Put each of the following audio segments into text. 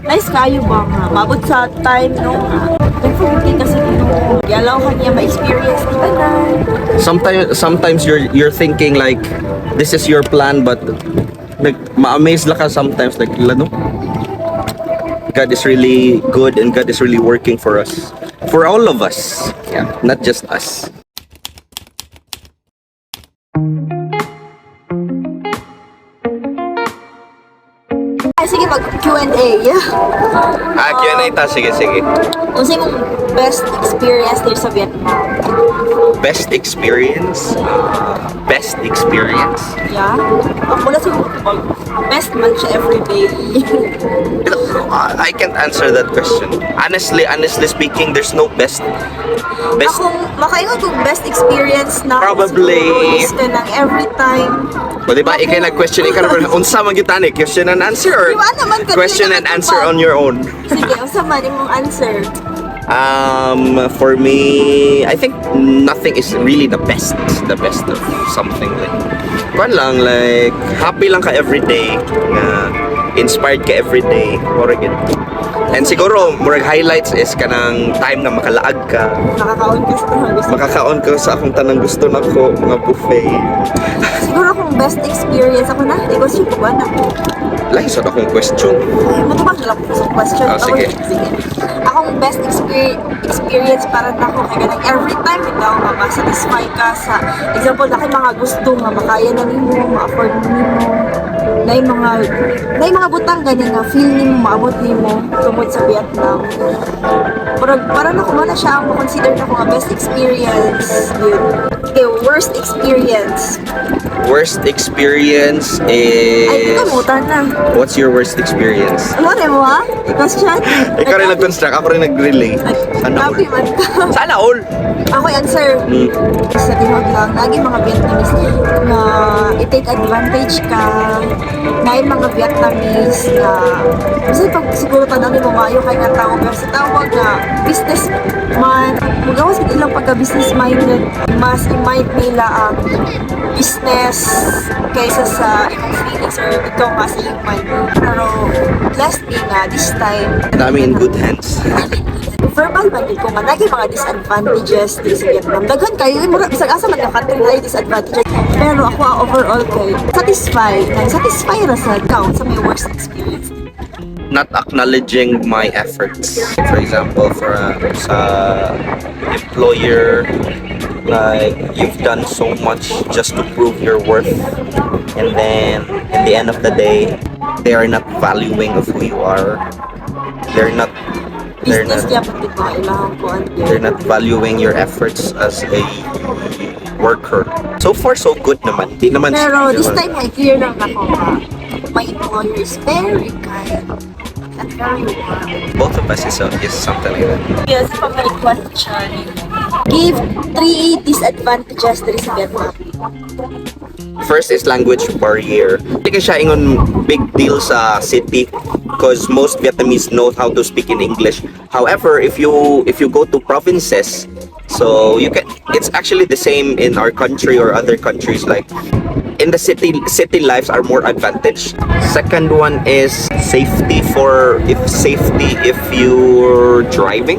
Nice kayo ba nga? Mabot sa time, no? Definitely kasi yalaw ka niya ma-experience ni tanan. Sometimes you're thinking like this is your plan, but like ma-amaze la ka sometimes like no? God is really good and God is really working for us. For all of us. Yeah, not just us. Ay, sige, mag-Q&A. Q&A ta. Sige. Kung sa'yo mong best experience dito sa Vietnam? Best experience? Best experience? Yeah? Mula sa best man siya everyday. I can't answer that question. Honestly speaking, there's no best. Ako, makaingon kong best experience na Probably. is ka ng every time. O diba, ikay nag-question, ikaw naman, unsa man kita ni? Question and answer or Diba naman kanina question and answer on your own? Sige, unsa man imong answer? For me, I think nothing is really the best. The best of something like, kuan lang, like, happy lang ka everyday. Inspired ka everyday. Or again. And siguro, murag highlights is kanang time na makalaag ka. Nakakaon ka sa tanang gusto. Makakaon ka sa akong tanang gusto nako, mga buffet. Siguro akong best experience ako na. Question ko ba na? Lahi sa akong question. Matubag na lang ko sa question. Sige. Akong best experience para na ako kaya ganang every time ikaw masatisfy ka sa example na kay mga gusto nga makaya na nimo, ma-afford nimo. Na mga butang gani nga feel nimo maabot nimo tungod sa Vietnam. Para na ko man siya ang consider na ko nga best experience yun. Okay, worst experience. Worst experience Ay, is... kamutan na. What's your worst experience? Ano rin mo ha? Question? Ikaw rin nag-construct, ako rin nag-relay. Sana all. Happy man ka. Sana all! Ako answer. Sa tinod lang, lagi mga Vietnamese na i-take advantage ka. Na yung mga Vietnamese na kasi pag siguro tanong ni mayo kay nga tao pero sa tawag na businessman magawas ka ilang pagka-business minded mas i-mind nila ang business kaysa sa imong feelings or ikaw nga sa human. Pero last day nga, this time Dami in good hands. verbal man din ko nga lagi mga disadvantages di sa Vietnam. Daghan kayo mura bisag asa man ka na disadvantages. Pero ako overall kay satisfy ra sa count sa my worst experience. Not acknowledging my efforts. For example, for sa employer, like you've done so much just to prove your worth, and then in the end of the day, they are not valuing of who you are. They're not Business kaya pati ko ilang ko they're not valuing your efforts as a worker. So far, so good naman. Di naman. pero this time I clear lang ako nga my employer is very kind and very warm. Both of us is something like that. Yes, pa may question. Give 3 disadvantages diri sa Vietnam. First is language barrier. Hindi ka siya ingon big deal sa city because most Vietnamese know how to speak in English. However, if you go to provinces, so it's actually the same in our country or other countries. Like in the city lives are more advantaged. Second one is safety if you're driving.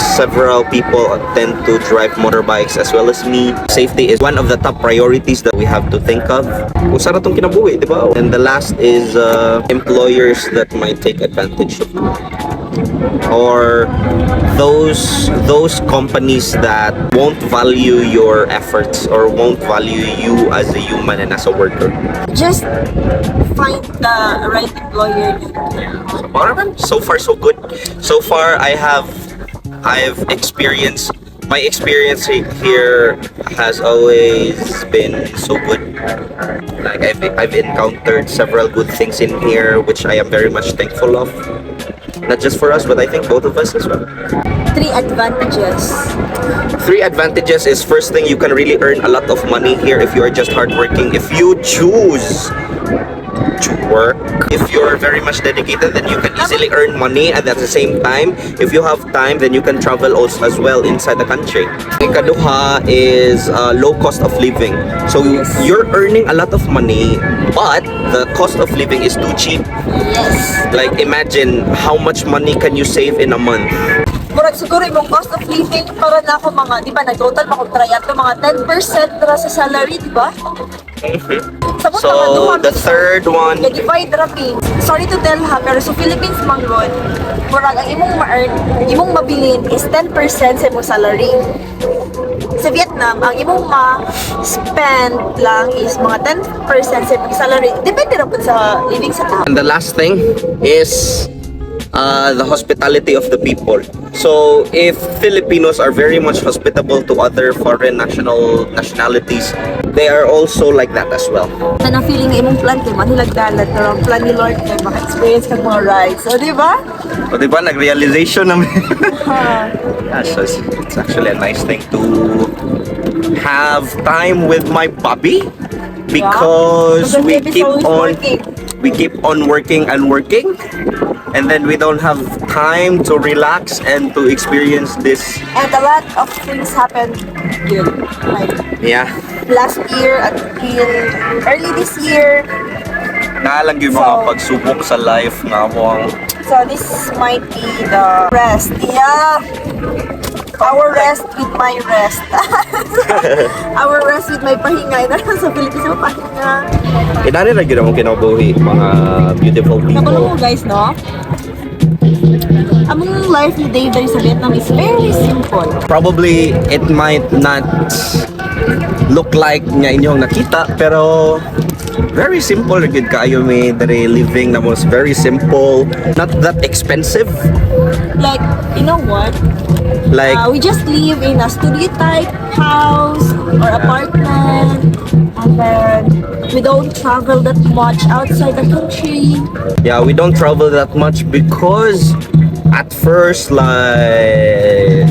Several people tend to drive motorbikes as well as me. Safety is one of the top priorities that we have to think of. Usa na tong kinabuhi, di ba? And the last is employers that might take advantage of you. Or those companies that won't value your efforts or won't value you as a human and as a worker. Just find the right employer. So far so good. So far I've experienced my experience here has always been so good. Like I've encountered several good things in here which I am very much thankful of. Not just for us, but I think both of us as well. 3 advantages. 3 advantages is first thing, you can really earn a lot of money here if you are just hardworking. If you choose to work. If you're very much dedicated, then you can easily earn money, and at the same time, if you have time, then you can travel also as well inside the country. Ikaduha is low cost of living. So you're earning a lot of money, but the cost of living is too cheap. Yes. Like imagine how much money can you save in a month? Murag siguro imong cost of living para na ako mga, di ba, nag-total makong-try ato mga 10% para sa salary, di ba? Sabot So mga duha, the third one, divide rami. Sorry to tell ha, pero sa Philippines manggod, murag ang imong ma-earn, imong mabilin is 10% sa imong salary. Sa Vietnam, ang imong ma-spend lang is mga 10% sa imong salary. Depende rin po sa living sa tao. and the last thing is the hospitality of the people. So if Filipinos are very much hospitable to other foreign nationalities, they are also like that as well. Na feeling imong plan kay manhilagdalan, pero ang plan ni Lord kay maka-experience kag mga rides. So, di ba? O diba, nag-realization namin. Ha. Yeah, so it's actually a nice thing to have time with my Bobby because Because we baby's keep always on working. working and working, and then we don't have time to relax and to experience this. And a lot of things happened good. Like Yeah, last year until early this year. naalang yung mga pagsubok sa life nga mo ang So this might be the rest. Yeah. Our rest with my rest. Our rest with my pahinga. Sa Philippines, mo pahinga. inani na gina mo kinabuhi mga beautiful Kabalo mo people. guys, no? Among life ni Dave sa Vietnam is very simple. Probably it might not look like nga inyong nakita, pero very simple gid kaayo mi dere living na was very simple, not that expensive. Like, you know what? Like We just live in a studio type house or apartment, and then we don't travel that much outside the country. yeah, we don't travel that much because at first like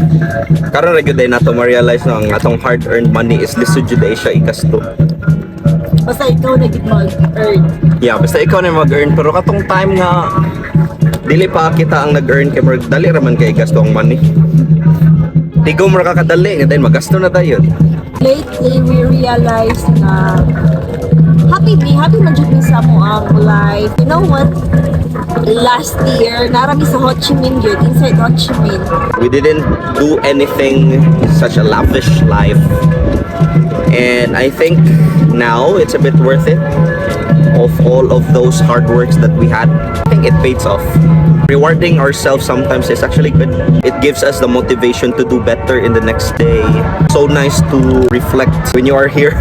karon ra gyud ay nato ma-realize na ang atong hard-earned money is lisod jud ay siya ikasto. Basta ikaw na gid mag-earn. Yeah, basta ikaw na mag-earn, pero katong time nga dili pa kita ang nag-earn kay murag dali ra man kay gasto ang money. Tigo mo ra kakadali, and then magasto na tayo. Lately, we realized na happy man jud mi sa mo ang life. You know what? Last year, narami sa Ho Chi Minh yun, inside Ho Chi Minh. We didn't do anything such a lavish life, and I think now it's a bit worth it of all of those hard works that we had. I think it pays off. Rewarding ourselves sometimes is actually good. It gives us the motivation to do better in the next day. So nice to reflect when you are here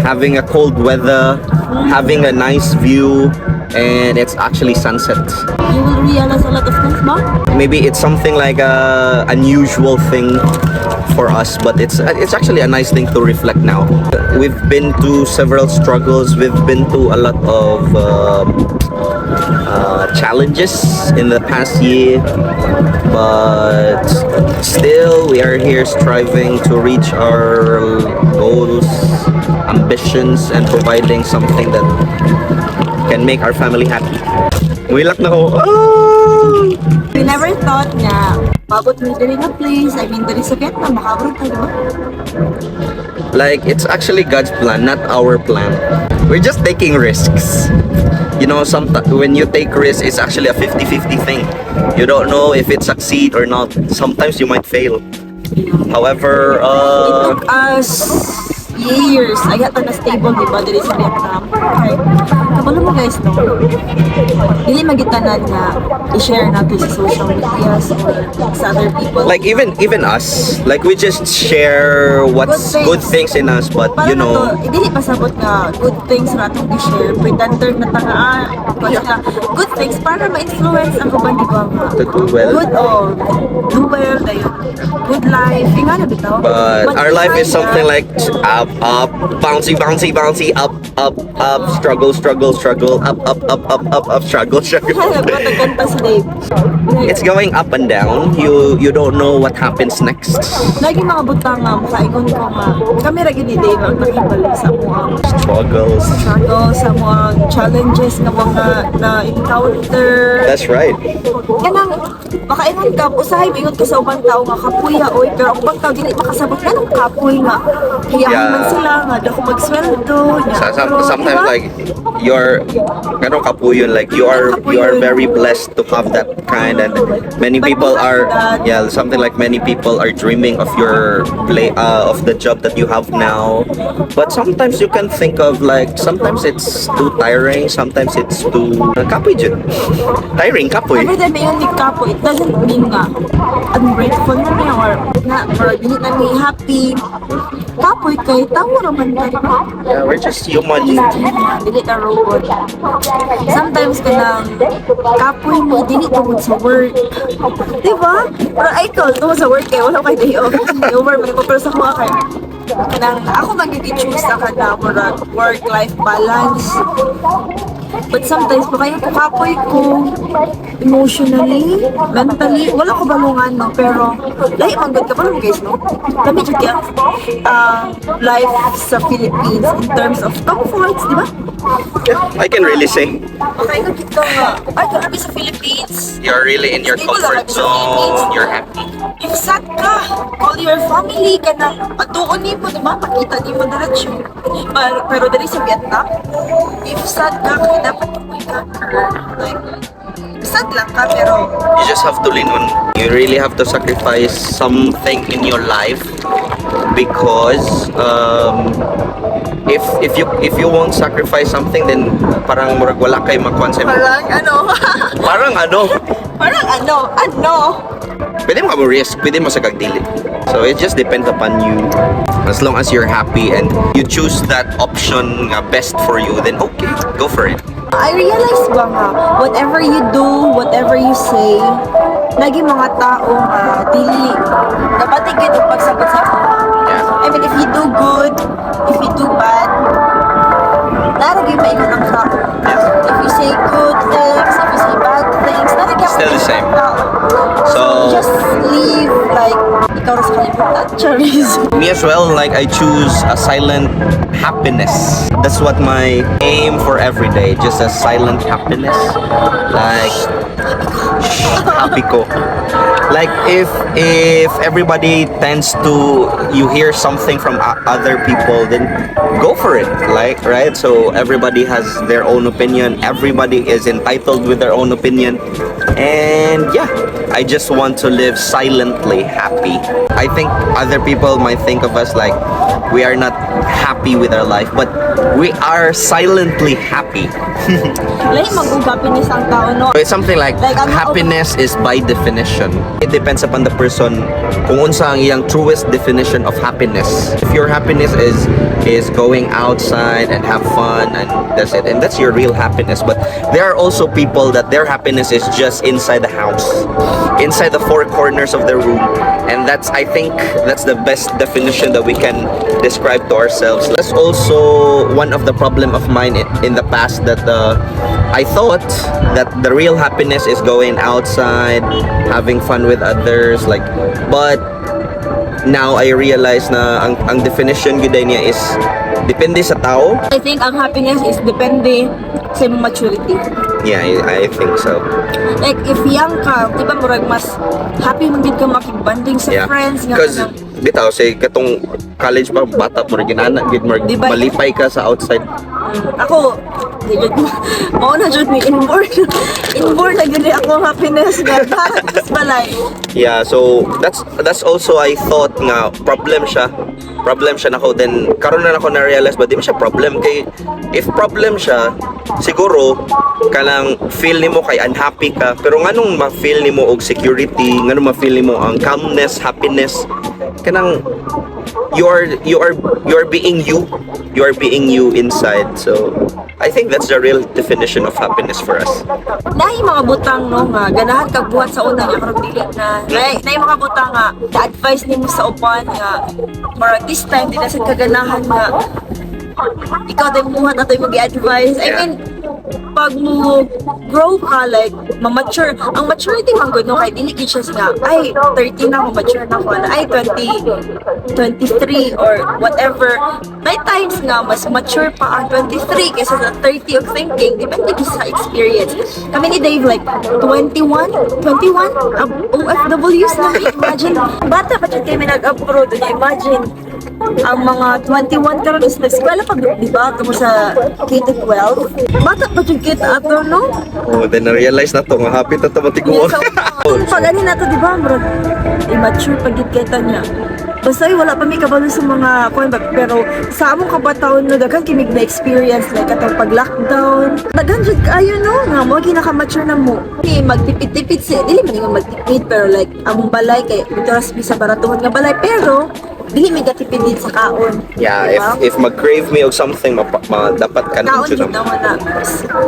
having a cold weather, having a nice view, and it's actually sunset. You will realize a lot of things, ba? Maybe it's something like a unusual thing for us, but it's actually a nice thing to reflect now. We've been to several struggles. We've been to a lot of challenges in the past year, but still we are here striving to reach our goals, ambitions, and providing something that can make our family happy. Wilak na ko. We never thought na pabot mo diri nga place, I mean diri sa Vietnam, makaabot tayo, ba? Like, it's actually God's plan, not our plan. We're just taking risks. You know, sometimes when you take risks, it's actually a 50-50 thing. You don't know if it succeed or not. Sometimes you might fail. However, It took us years. I got na stable, di ba, diri sa Vietnam. Okay. Kabalo mo guys, no? Dili magitanan nga i-share natin sa social media sa other people. like even us, like we just share what's good things in us, but Para you know, na to, dili pasabot nga good things na atong i-share. Pretender na tangaan. Basta good things para ma-influence ang kaban, di ba? to do well. Good, do well, dayon. Good life. Nga na bitaw. But our life is something like Up, bouncy, bouncy, bouncy, up, struggle, struggle, struggle, up, struggle, struggle. Mataganta si Dave. It's going up and down. You don't know what happens next. Lagi mga butang nga, makaingon ko nga, kami ra gini Dave ang nakibalik sa mga Struggles. struggle, sa mga challenges na mga na-encounter. That's right. Kanang, makaingon ka, usahay, ingon ka sa ubang tao nga, kapuya, oy, pero ang ubang tao, dili makasabot ka ng kapuy nga. Kaya Yeah. man sila nga, dako magsweldo. Sometimes diba? like you're kapuyon, like you are very blessed to have that kind, and many But people not are that. something like many people are dreaming of your of the job that you have now, but sometimes you can think of like sometimes it's too tiring, sometimes it's too kapoy jud. Tiring kapoy. Every time may yun ni kapo, it doesn't mean nga ungrateful na niya or dili na ni happy. Kapoy kay tawo raman ka. Yeah, we're just human. Dili na robot. Sometimes kanang kapoy mo dili tungod sa work. Diba? Pero ay ikaw tungod sa work kay wala kay day off. Over man ko pero sa mga kay kanang ako magigi-choose sa kanang work-life balance. But sometimes, baka yung kapoy ko, emotionally, mentally, wala ko balungan, no? Pero, lahi manggod ka pa naman, guys, no? Kami dyan yung life sa Philippines in terms of comforts, di ba? Yeah, I can really say Okay, kung dito nga, ay, kami sa Philippines, you're really in your Stable comfort lang sa Philippines. zone. You're happy. if sad ka, call your family ka na, patuon ni mo, di ba? Makita ni mo diretsyon. Pero dali sa Vietnam, if sad ka, kaya dapat umuwi ka. Like, sad lang ka, pero You just have to lean on. You really have to sacrifice something in your life because if you won't sacrifice something, then parang murag wala kay makoncept. parang ano, Parang ano, parang ano. pwede mo ka mo risk, pwede mo sa kagdili. So it just depends upon you. As long as you're happy and you choose that option nga best for you, then okay, go for it. I realize ba nga, whatever you do, whatever you say, lagi mga tao nga, dili, dapat ikit ang pagsagot sa Yeah. I mean, if you do good, if you do bad, naragay maingon ang tao. If you say good things, if you say bad things, naragay Still the same. So, So- just leave, like, ikaw na sa kalimutan, Charis. Me as well, like I choose a silent happiness. That's what my aim for every day, just a silent happiness. Like happy ko. Like if everybody tends to you hear something from other people, then go for it. Like right, so everybody has their own opinion. Everybody is entitled with their own opinion, and yeah, I just want to live silently happy. I think other people might think of us like we are not happy with our life, but we are silently happy. Lahi mag-ugapin ni isang tao, no? So it's something like Like, ang- happiness is by definition. It depends upon the person kung unsa ang iyang truest definition of happiness. If your happiness is going outside and have fun and that's it, and that's your real happiness. But there are also people that their happiness is just inside the house, inside the four corners of the room, and I think that's the best definition that we can describe to ourselves. That's also one of the problem of mine in the past that I thought that the real happiness is going outside, having fun with others, but now I realize na ang definition gud niya is depende sa tao. I think ang happiness is depende sa imong maturity. Yeah, I think so. Like, if young ka, di ba murag mas happy mo din ka makibanding sa Yeah. friends nga Because kanang- bitaw say katong college pa bata mo ginana gid mo Di ba? malipay ka sa outside. Ako, mao na jud ni inborn. Inborn na gid ako ang happiness nga mas balay. Yeah, so that's also I thought nga problem siya nako, then karon na nako na realize ba di mo siya problem kay if problem siya siguro kanang feel nimo kay unhappy ka pero nganong ma-feel nimo og security, nganong ma-feel nimo ang calmness, happiness kanang you're being you. You are being you inside. So I think that's the real definition of happiness for us. Nahi mga butang no nga ganahan kag buhat sa una nga karon dili na. Nahi mga butang nga advice nimo sa uban nga for this time di na sad kaganahan nga ikaw din buhat ato yung mag-advise. I mean, pag mo grow ka, like, ma-mature, ang maturity man good, no, kay dili gid siya nga, ay, 30 na ako, mature na ako, ay, 20, 23, or whatever. May times nga, mas mature pa ang 23 kaysa sa 30 of thinking, depende ko sa experience. Kami ni Dave, like, 21, OFWs na, imagine, bata pa siya kami nag-abroad, imagine, ang mga 21 karon is nag-eskwela pag di ba kamo sa K-12 bata pa jud kit ato no Oh, then na-realize na to, nga happy na to matiguan. pag ani nato di ba murag immature pag gid kita niya basta wala pa mi kabalo sa mga kuan ba pero sa among kabataon no daghan kimig na experience like atong pag lockdown daghan jud kayo no nga mo ginaka-mature na mo ni magtipid-tipid si dili man nga magtipid pero like among balay kay bitaras mi sa baratuhon nga balay pero dili mi gatipid din sa kaon. Yeah, Diba? if mag-crave me og something, dapat ka Kaon nang jud naman na.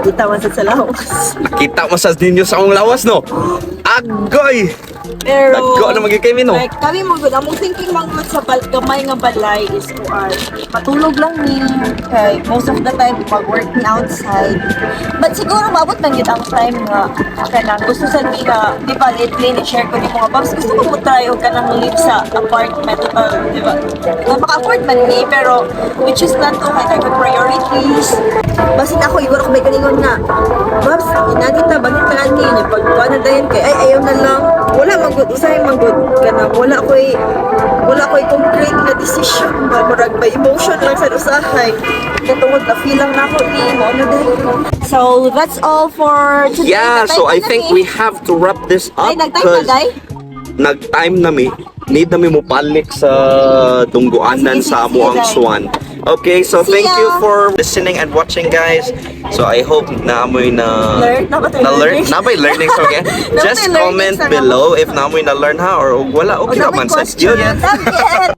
Kita man sa lawas. Kita masas ninyo sa akong lawas, no? Agoy! Pero Dagko na magiging kami, no? like kami mo gud among thinking man gud sa gamay nga balay is kuan. Matulog lang ni kay most of the time mag-work ni outside. But siguro maabot man gid ang time nga kanang gusto sa mi nga di ba lately ni share ko ni mga babs gusto ko mo try og kanang live sa apartment di ba? Nga maka-afford man ni pero we choose not to kay kay priorities. Basin ako iguro ko may kaningon nga babs inanita bagit ka ni pag kuan na dayon kay ay ayaw na lang wala magud usahay magud kana wala ko'y concrete na decision ba murag may emotion lang sa usahay katungod na feel lang nako ni mo na din so that's all for today. Yeah, so I think we have to wrap this up ay nagtime na day nag-time na mi. Need na mi mo palik sa tungguanan Sige, sa sige, amo ang sige, swan. Okay, so See thank ya. you for listening and watching, guys. So I hope na amoy na Learn? Dapat ay learn learning. na ba learning so okay? Dapat Just ay learning comment sa below if na amoy na learn ha or wala okay o na may naman sa question yun. Dapat.